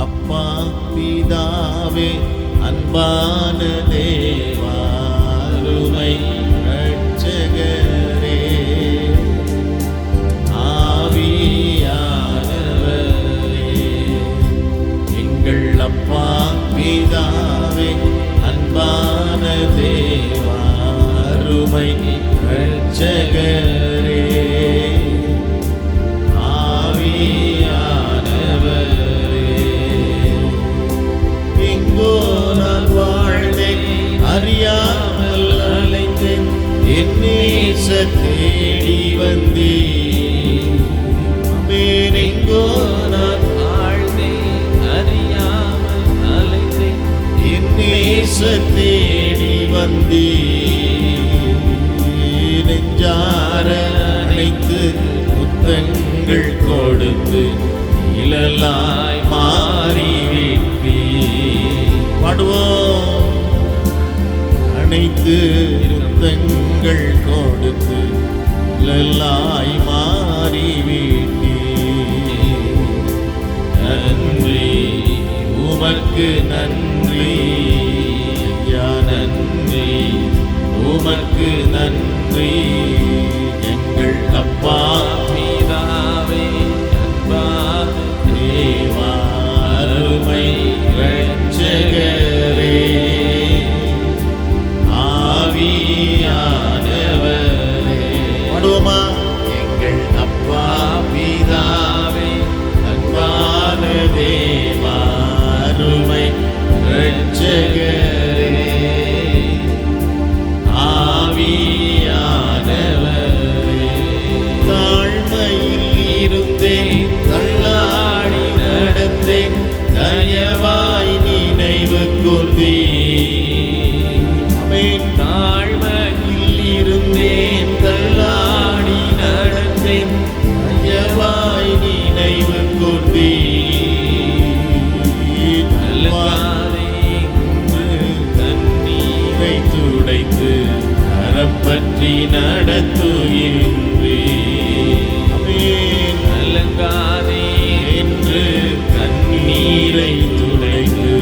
அப்பா பிதாவே அன்பான தேவா அருமை இரட்சகரே ஆவியானவரே எங்கள் அப்பா பிதாவே அன்பான தேவா அருமை இரட்சகரே அறியாமல் அலைந்தேன் என் நேச தேடி வந்தேன் எங்கோ நான் வாழ்ந்தேன் அறியாமல் அலைந்தேன் என் நேச தேடி வந்தேன் நெஞ்சார அணைத்து முத்தங்கள் கொடுத்து இழலாய் மாறி பாடுவோம் அனைத்து முத்தங்கள் கொடுத்து இழலாய் மாறிவிட்டே நன்றி உமக்கு நன்றி ஐயா நன்றி உமக்கு நன்றி எங்கள் அப்பா பிதாவே அன்பான தேவா அருமை இரட்சகரே ஆவியானவரே பாடுவோமா எங்கள் அப்பா பிதாவே அன்பான தேவா அருமை இரட்சகரே ஆவியானவரே தாழ்மையில் இருந்தேன் தள்ளாடி நடந்தேன் தயவாய் நினைவு கூர்ந்தீர் தாழ்மையில் இருந்தேன் தள்ளாடி நடந்தேன் தயவாய் நினைவு கூர்ந்தீர் தண்ணீரை துடைத்து கரம் பற்றி நடத்துகின்றேன் அலங்காதே என்று கண்ணீரை துடைத்து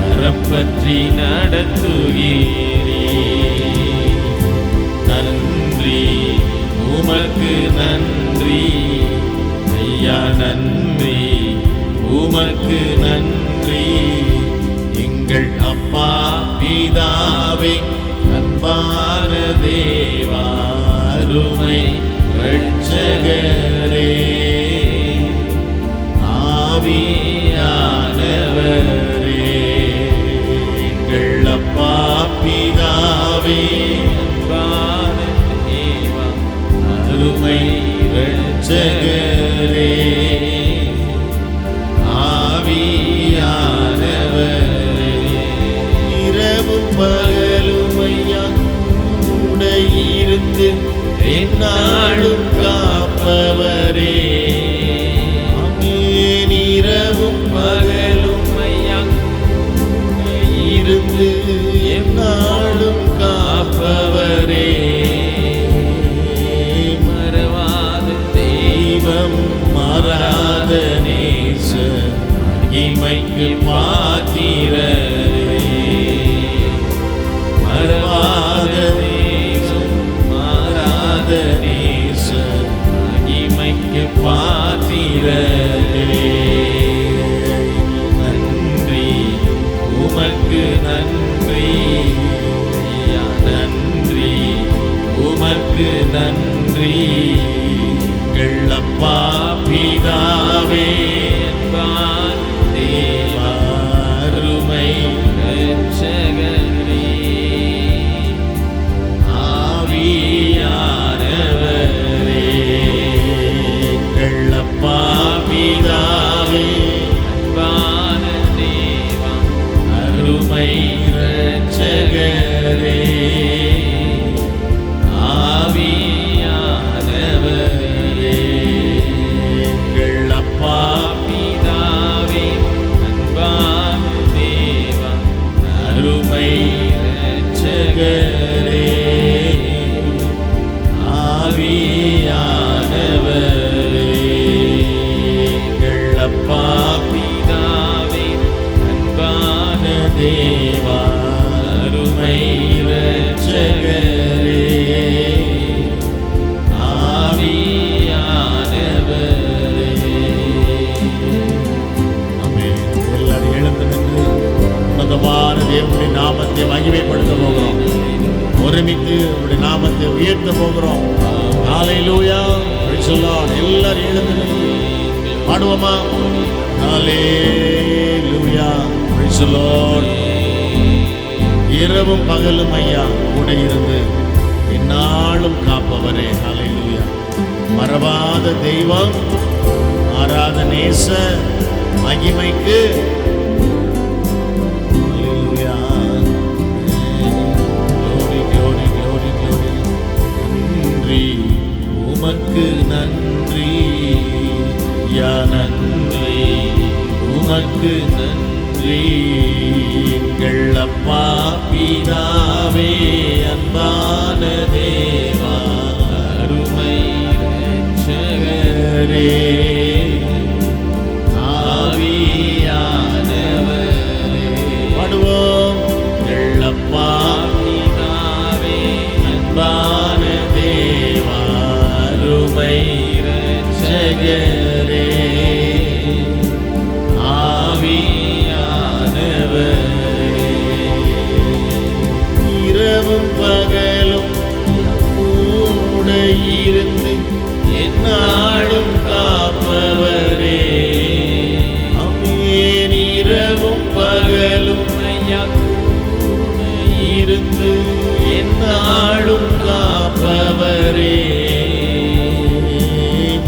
கரம் பற்றி நடத்துகிறேன் நன்றி உமக்கு நன்றி ஐயா நன்றி உமக்கு நன்றி எங்கள் அப்பா பிதாவே அன்பான தேவா அருமை இரட்சகரே ஆவியானவரே எங்கள் அப்பா பிதாவே அன்பான தேவா அருமை இரட்சகரே ஆவியானவரே இரவும் பகலும் ஐயா கூட இருந்து எந்நாளும் காப்பவரே ஆமென் இரவும் பகலும் ஐயா இருந்து எந்நாளும் காப்பவரே மறவாத தெய்வம் மாறாத நேச மகிமைக்கு பாத்திரரே மறவாத நேசம் மாறாத நேச மகிமைக்கு பாத்திரரே நன்றி உமக்கு நன்றி ஐயா நன்றி உமக்கு நன்றி எங்கள் அப்பா பிதாவே அன்பான தேவா அருமை தேவனுடைய நாமத்தை மகிமைப்படுத்த போகிறோம். ஒருமித்து அவருடைய நாமத்தை உயர்த்த போகிறோம். ஹல்லேலூயா. Praise the Lord. எல்லாரும் எழுந்து பாடுவோமா? ஹல்லேலூயா. Praise the Lord. இரவும் பகலும் ஐயா கூட இருந்து எந்நாளும் காப்பவரே. ஹல்லேலூயா. மறவாத தெய்வம், மாறாத நேச, மகிமைக்கு ஹல்லேலூயா. glory glory glory glory. நன்றி உமக்கு நன்றி யா நன்றி உமக்கு நன்றி. எங்கள் அப்பா பிதாவே, அன்பான தேவா, அருமை இரட்சகரே, ஆவியானவரே. பாடுவோம். எங்கள் அப்பா பிதாவே, அன்பான தேவா, அருமை இரட்சகரே, இரவும் பகலும் கூட இருந்து எந்நாளும் காப்பவரே. ஆமென். இரவும் பகலும் ஐயா கூட இருந்து எந்நாளும் காப்பவரே.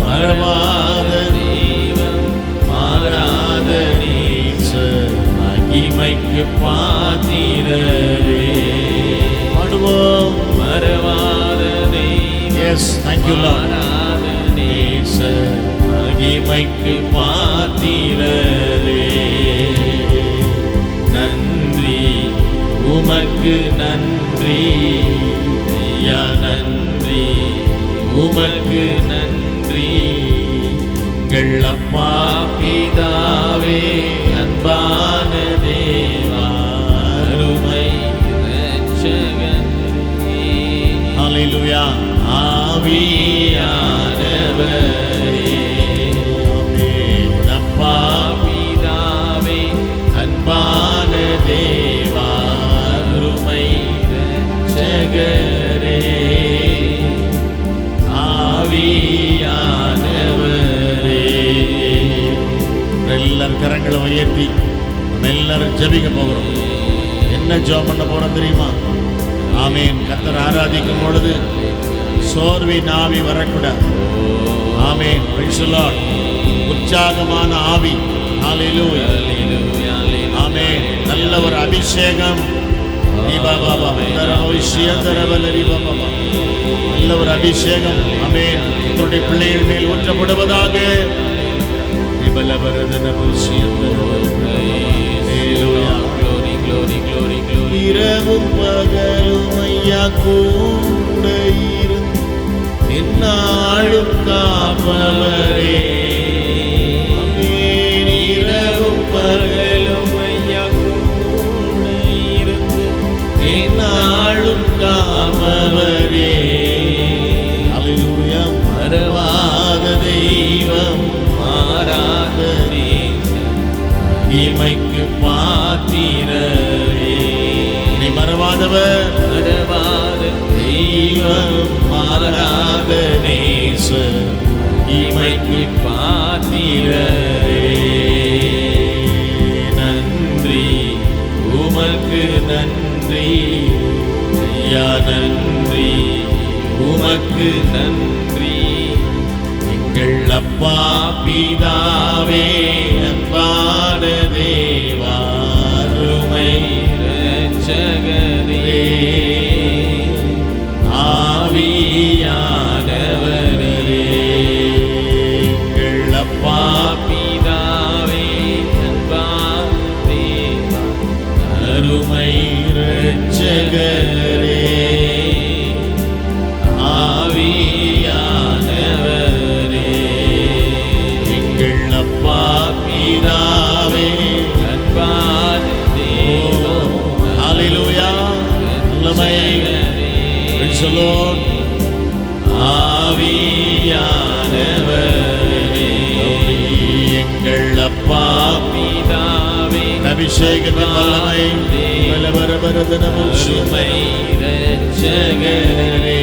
மறவாத தெய்வம், மாறாத நேசர், மகிமைக்கு பாத்திரரே. பாடுவோம். மறவாத தெய்வம், எஸ், thank you Lord, மாறாத நேசர், மகிமைக்கு பாத்திரரே. நன்றி உமக்கு நன்றி ஐயா நன்றி உமக்கு நன்றி. எங்கள் அப்பா பிதாவே, அன்பான தேவா, அருமை இரட்சகரே. ஹல்லேலூயா. ஆவியானவரே. ஆமென். அப்பா பிதாவே, அன்பான தேவா, அருமை இரட்சகரே, ஆவியானவரே. எல்லாரும் கரங்களை உயர்த்தி நம்ம எல்லாரும் ஜெபிக்க போகிறோம். என்ன ஜெபம் பண்ண போறோம் தெரியுமா? ஆமென். கர்த்தரை ஆராதிக்கும் பொழுது சோர்வின் ஆவி வரக்கூடாது. ஆமென். Praise the Lord. உற்சாகமான ஆவி. ஹல்லேலூயா. ஆமென். நல்ல ஒரு அபிஷேகம். நல்ல ஒரு அபிஷேகம். ஆமென். உங்களுடைய பிள்ளைகள் மேல் ஊற்றப்படுவதாக. இரவும் பகலும் ஐயா கூட இருந்து எந்நாளும் காப்பவரே. இரவும் பகலும் ஐயா கூட இருந்து எந்நாளும் காப்பவரே. ஹல்லேலூயா. மறவாத தெய்வம், மாறாத நேசர், மகிமைக்கு பாத்திரரே. நீ மறவாதவர், மறவாத தெய்வம், மாறாத நேசர், மகிமைக்கு பாத்திரரே. நன்றி உமக்கு நன்றி ஐயா நன்றி உமக்கு நன்றி. எங்கள் அப்பா பிதாவே, அன்பான தேவா, அருமை இரட்சகரே, ஆவியானவரே. எங்கள் அப்பா பிதாவே, அன்பான தேவா, அருமை இரட்சகரே, ஆவியானவரே. எங்கள் அப்பா பிதாவே, அன்பான தேவா, ஹல்லேலூயா. வல்லமை. Price the Lord. ஆவியானவரே. எங்கள் அப்பா பிதாவே, அபிஷேகத்தின் வல்லமை அருமை இரட்சகரே